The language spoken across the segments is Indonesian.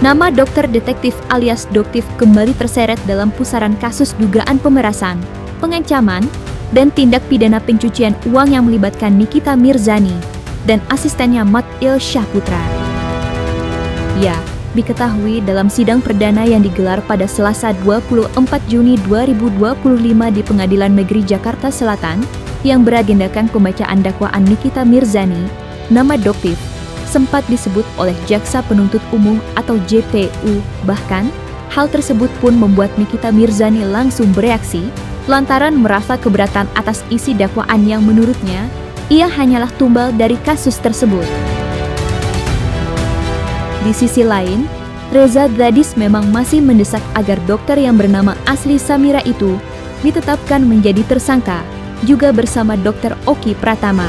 nama dokter detektif alias Doktif kembali terseret dalam pusaran kasus dugaan pemerasan, pengancaman, dan tindak pidana pencucian uang yang melibatkan Nikita Mirzani dan asistennya Matil Syahputra. Ya, diketahui dalam sidang perdana yang digelar pada Selasa 24 Juni 2025 di Pengadilan Negeri Jakarta Selatan yang beragendakan pembacaan dakwaan Nikita Mirzani, nama Doktif sempat disebut oleh Jaksa Penuntut Umum atau JPU. Bahkan, hal tersebut pun membuat Nikita Mirzani langsung bereaksi lantaran merasa keberatan atas isi dakwaan yang menurutnya ia hanyalah tumbal dari kasus tersebut. Di sisi lain, Reza Gladys memang masih mendesak agar dokter yang bernama asli Samira itu ditetapkan menjadi tersangka, juga bersama Dr. Oki Pratama.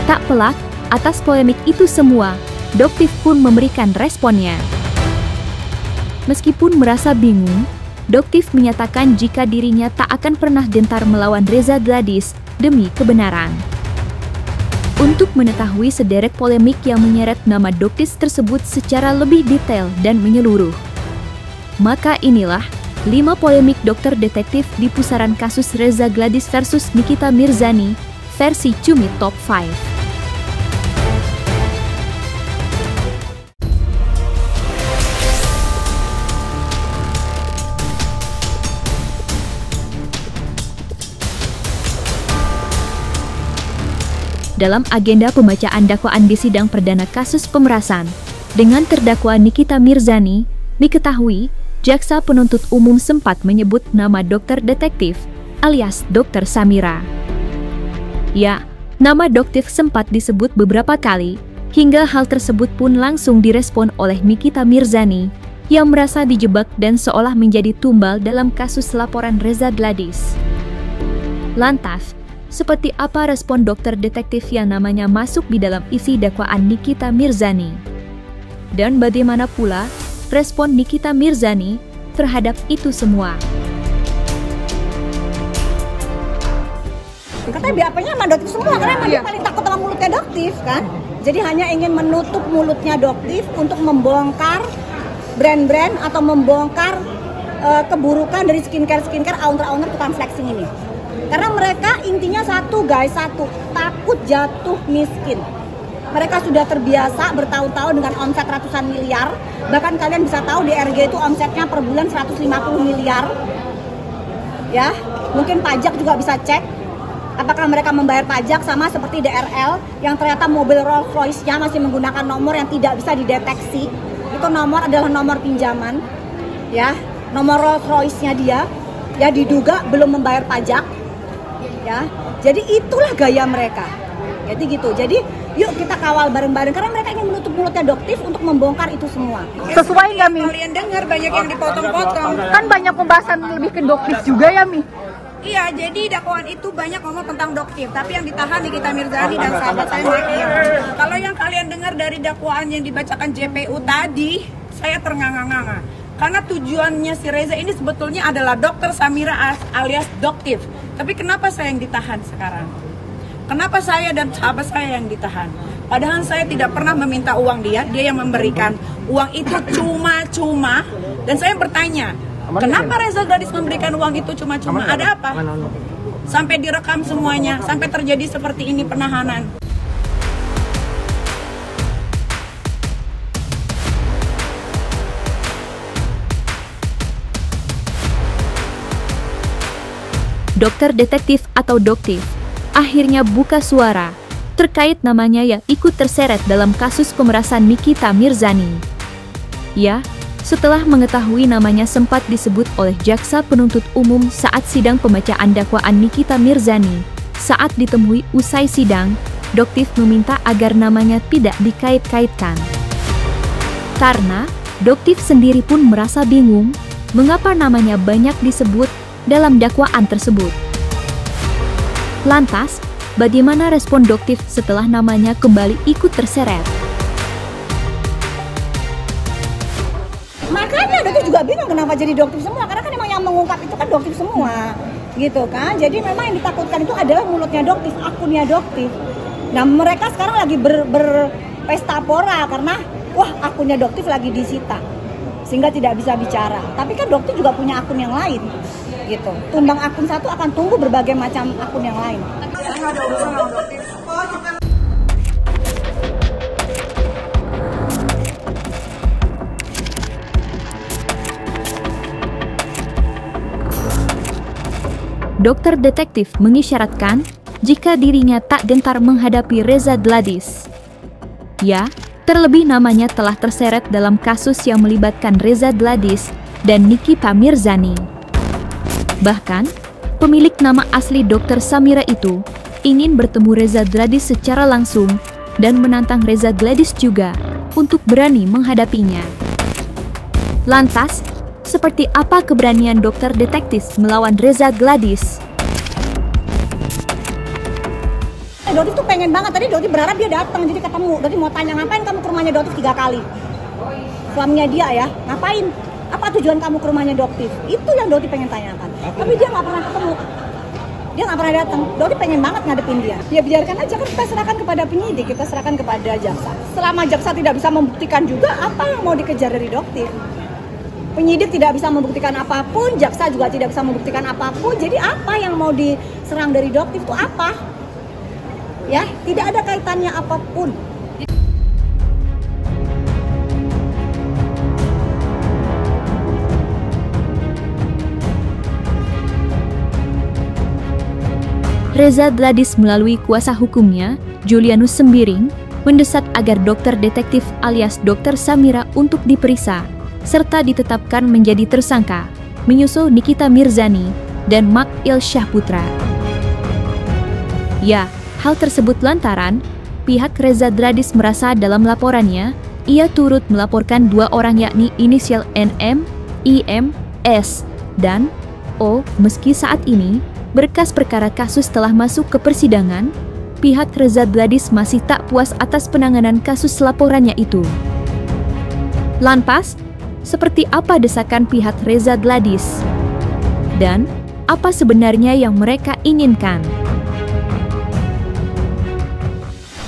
Tak pelak, atas polemik itu semua, Doktif pun memberikan responnya. Meskipun merasa bingung, Doktif menyatakan jika dirinya tak akan pernah gentar melawan Reza Gladys demi kebenaran. Untuk mengetahui sederet polemik yang menyeret nama Doktif tersebut secara lebih detail dan menyeluruh, maka inilah 5 polemik dokter detektif di pusaran kasus Reza Gladys versus Nikita Mirzani versi Cumi Top 5. Dalam agenda pembacaan dakwaan di sidang perdana kasus pemerasan dengan terdakwa Nikita Mirzani, diketahui Jaksa Penuntut Umum sempat menyebut nama dokter detektif alias Dr. Samira. Ya, nama Doktif sempat disebut beberapa kali, hingga hal tersebut pun langsung direspon oleh Nikita Mirzani yang merasa dijebak dan seolah menjadi tumbal dalam kasus laporan Reza Gladys. Lantas, seperti apa respon dokter detektif yang namanya masuk di dalam isi dakwaan Nikita Mirzani? Dan bagaimana pula respon Nikita Mirzani terhadap itu semua? Katanya BAP-nya sama Doktif semua, karena emang dia paling takut sama mulutnya Doktif kan. Jadi hanya ingin menutup mulutnya Doktif untuk membongkar brand-brand atau membongkar keburukan dari skincare owner-owner tukang flexing ini. Karena mereka intinya satu, takut jatuh miskin. Mereka sudah terbiasa bertahun-tahun dengan omset ratusan miliar. Bahkan kalian bisa tahu DRG itu omsetnya per bulan 150 miliar. Ya, mungkin pajak juga bisa cek. Apakah mereka membayar pajak sama seperti DRL yang ternyata mobil Rolls Royce-nya masih menggunakan nomor yang tidak bisa dideteksi. Itu nomor adalah nomor pinjaman. Ya, nomor Rolls Royce-nya dia ya diduga belum membayar pajak. Ya, jadi itulah gaya mereka. Jadi gitu. Jadi yuk kita kawal bareng-bareng karena mereka ingin menutup mulutnya Doktif untuk membongkar itu semua. Sesuai nggak Mi? Kalian dengar banyak yang dipotong-potong. Kan banyak pembahasan lebih ke Doktif juga ya Mi? Iya, jadi dakwaan itu banyak ngomong tentang Doktif, tapi yang ditahan Nikita Mirzani dan sahabat saya Matil. Kalau yang kalian dengar dari dakwaan yang dibacakan JPU tadi, saya ternganga-nganga. Karena tujuannya si Reza ini sebetulnya adalah Dr. Samira alias Doktif. Tapi kenapa saya yang ditahan sekarang? Kenapa saya dan sahabat saya yang ditahan? Padahal saya tidak pernah meminta uang dia yang memberikan. Uang itu cuma-cuma. Dan saya bertanya, kenapa Reza Gladys memberikan uang itu cuma-cuma? Ada apa? Sampai direkam semuanya, sampai terjadi seperti ini penahanan. Dokter detektif atau Doktif akhirnya buka suara terkait namanya yang ikut terseret dalam kasus pemerasan Nikita Mirzani. Ya, setelah mengetahui namanya sempat disebut oleh Jaksa Penuntut Umum saat sidang pembacaan dakwaan Nikita Mirzani, saat ditemui usai sidang, Doktif meminta agar namanya tidak dikait-kaitkan. Karena Doktif sendiri pun merasa bingung mengapa namanya banyak disebut dalam dakwaan tersebut. Lantas, bagaimana respon Doktif setelah namanya kembali ikut terseret? Makanya Doktif juga bingung kenapa jadi Doktif semua, karena kan emang yang mengungkap itu kan Doktif semua, gitu kan. Jadi memang yang ditakutkan itu adalah mulutnya Doktif, akunnya Doktif. Nah mereka sekarang lagi berpesta pora karena wah akunnya Doktif lagi disita, sehingga tidak bisa bicara. Tapi kan Doktif juga punya akun yang lain, gitu. Tumbang akun satu akan tumbuh berbagai macam akun yang lain. Dokter detektif mengisyaratkan jika dirinya tak gentar menghadapi Reza Gladys. Ya, terlebih namanya telah terseret dalam kasus yang melibatkan Reza Gladys dan Nikita Mirzani. Bahkan, pemilik nama asli Dr. Samira itu ingin bertemu Reza Gladys secara langsung dan menantang Reza Gladys juga untuk berani menghadapinya. Lantas, seperti apa keberanian dokter detektif melawan Reza Gladys? Doktif tuh pengen banget, tadi Doktif berharap dia datang, jadi ketemu. Doktif mau tanya, ngapain kamu ke rumahnya Doktif 3 kali? Suaminya dia ya, ngapain? Apa tujuan kamu ke rumahnya Doktif? Itu yang Doktif pengen tanyakan. Tapi dia nggak pernah ketemu. Dia nggak pernah datang. Doktif pengen banget ngadepin dia. Ya biarkan aja, kan kita serahkan kepada penyidik, kita serahkan kepada jaksa. Selama jaksa tidak bisa membuktikan juga, apa yang mau dikejar dari Doktif? Penyidik tidak bisa membuktikan apapun, jaksa juga tidak bisa membuktikan apapun. Jadi apa yang mau diserang dari Doktif itu apa? Ya, tidak ada kaitannya apapun. Reza Gladys melalui kuasa hukumnya, Julianus Sembiring, mendesak agar dokter detektif alias Dr. Samira untuk diperiksa serta ditetapkan menjadi tersangka, menyusul Nikita Mirzani dan Mak Ilsyah Putra. Ya, hal tersebut lantaran pihak Reza Gladys merasa dalam laporannya, ia turut melaporkan 2 orang yakni inisial NM, IM, S, dan O. Meski saat ini, berkas perkara kasus telah masuk ke persidangan, pihak Reza Gladys masih tak puas atas penanganan kasus laporannya itu. Lantas, seperti apa desakan pihak Reza Gladys? Dan apa sebenarnya yang mereka inginkan?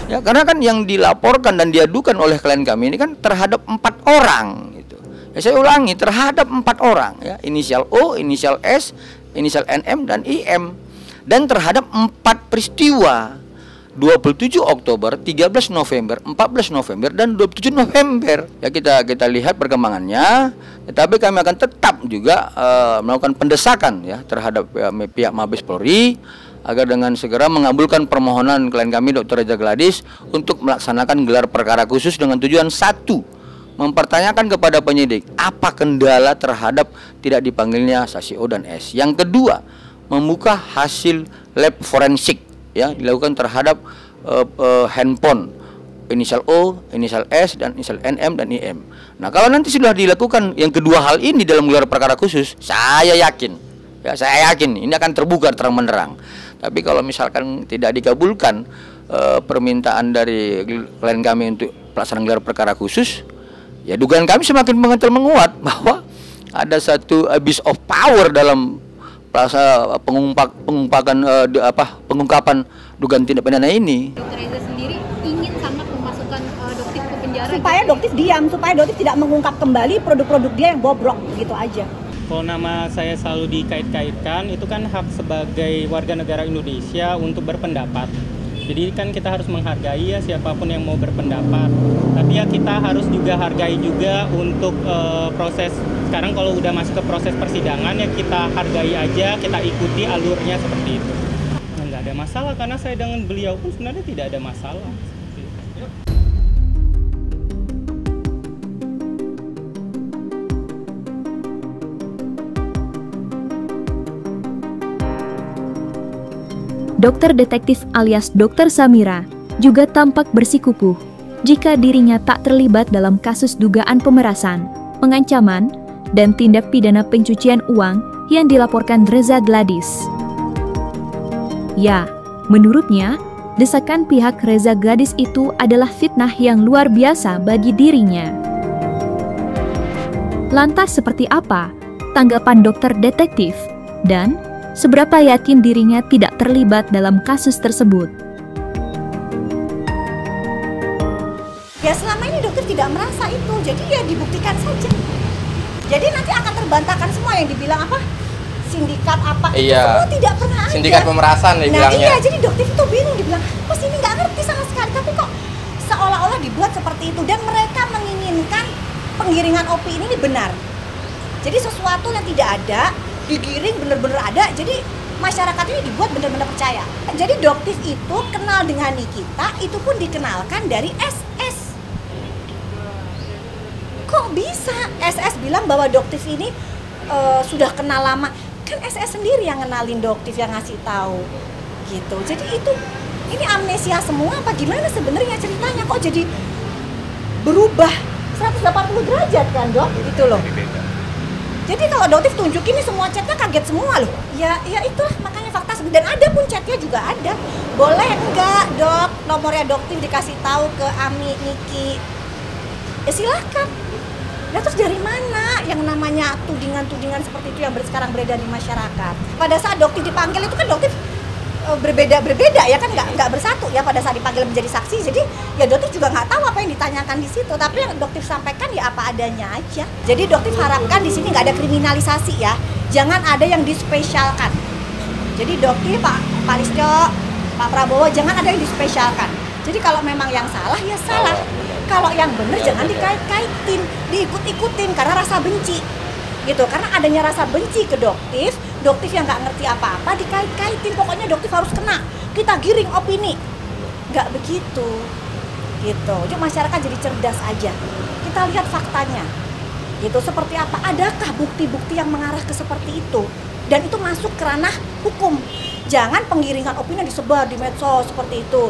Ya, karena kan yang dilaporkan dan diadukan oleh klien kami ini kan terhadap 4 orang gitu. Ya, saya ulangi, terhadap 4 orang ya, inisial O, inisial S, inisial NM dan IM, dan terhadap 4 peristiwa. 27 Oktober, 13 November, 14 November, dan 27 November. Ya, kita lihat perkembangannya, tetapi kami akan tetap juga melakukan pendesakan ya terhadap pihak Mabes Polri agar dengan segera mengabulkan permohonan klien kami Dr. Reza Gladys untuk melaksanakan gelar perkara khusus dengan tujuan 1, mempertanyakan kepada penyidik apa kendala terhadap tidak dipanggilnya saksi O dan S. Yang kedua, membuka hasil lab forensik ya dilakukan terhadap handphone inisial O, inisial S, dan inisial NM dan IM. Nah, kalau nanti sudah dilakukan yang kedua hal ini dalam gelar perkara khusus, saya yakin ini akan terbuka terang-menerang. Tapi kalau misalkan tidak dikabulkan permintaan dari klien kami untuk pelaksanaan gelar perkara khusus, ya dugaan kami semakin menguat bahwa ada satu abuse of power dalam pengungkapan dugaan tindak pidana ini. Dr. Reza sendiri ingin sangat memasukkan Doktif ke penjara supaya Doktif diam, supaya Doktif tidak mengungkap kembali produk-produk dia yang bobrok, gitu aja. Kalau nama saya selalu dikait-kaitkan, itu kan hak sebagai warga negara Indonesia untuk berpendapat. Jadi kan kita harus menghargai ya siapapun yang mau berpendapat. Tapi ya kita harus juga hargai juga untuk proses. Sekarang kalau udah masuk ke proses persidangan ya kita hargai aja, kita ikuti alurnya seperti itu. Nah, nggak ada masalah karena saya dengan beliau pun sebenarnya tidak ada masalah. Dokter detektif alias Dr. Samira juga tampak bersikukuh jika dirinya tak terlibat dalam kasus dugaan pemerasan, pengancaman, dan tindak pidana pencucian uang yang dilaporkan Reza Gladys. Ya, menurutnya, desakan pihak Reza Gladys itu adalah fitnah yang luar biasa bagi dirinya. Lantas seperti apa tanggapan dokter detektif dan seberapa yakin dirinya tidak terlibat dalam kasus tersebut? Ya selama ini Dokter tidak merasa itu, jadi ya dibuktikan saja. Jadi nanti akan terbantahkan semua yang dibilang apa sindikat apa itu semua tidak pernah ada. Sindikat pemerasan dibilangnya. Nah iya, jadi Doktif itu bingung, dibilang pas ini nggak ngerti sama sekali, tapi kok seolah-olah dibuat seperti itu dan mereka menginginkan penggiringan opini ini benar. Jadi sesuatu yang tidak ada digiring benar-benar ada, jadi masyarakat ini dibuat benar-benar percaya. Jadi Doktif itu kenal dengan Nikita itu pun dikenalkan dari SS. Kok bisa SS bilang bahwa Doktif ini sudah kenal lama? Kan SS sendiri yang kenalin Doktif, yang ngasih tahu gitu. Jadi itu ini amnesia semua apa gimana sebenarnya ceritanya, kok jadi berubah 180 derajat kan Dok? Gitu loh. Jadi kalau Doktif tunjukin ini semua chatnya kaget semua loh. Ya itulah makanya fakta, dan ada pun chatnya juga ada. Boleh enggak Dok nomornya Doktif dikasih tahu ke Ami, Niki? Ya silakan. Nah terus dari mana yang namanya tudingan-tudingan seperti itu yang sekarang beredar di masyarakat? Pada saat Doktif dipanggil itu kan Doktif berbeda ya kan, nggak bersatu ya pada saat dipanggil menjadi saksi. Jadi ya Doktif juga nggak tahu apa yang ditanyakan di situ, tapi yang Doktif sampaikan ya apa adanya aja. Jadi Doktif harapkan di sini nggak ada kriminalisasi ya, jangan ada yang dispesialkan. Jadi Doktif, Pak Listio, Pak Prabowo jangan ada yang dispesialkan. Jadi kalau memang yang salah ya salah, kalau yang benar jangan dikait-kaitin, diikut-ikutin karena rasa benci. Gitu, karena adanya rasa benci ke Doktif yang nggak ngerti apa-apa dikait-kaitin, pokoknya Doktif harus kena, kita giring opini, nggak begitu, gitu. Jadi masyarakat jadi cerdas aja, kita lihat faktanya, gitu seperti apa, adakah bukti-bukti yang mengarah ke seperti itu, dan itu masuk ke ranah hukum. Jangan penggiringan opini disebar di medsos seperti itu,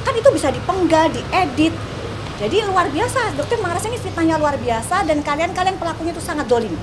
kan itu bisa dipenggal, diedit. Jadi luar biasa, Doktif merasa ini fitnahnya luar biasa dan kalian pelakunya itu sangat dolim.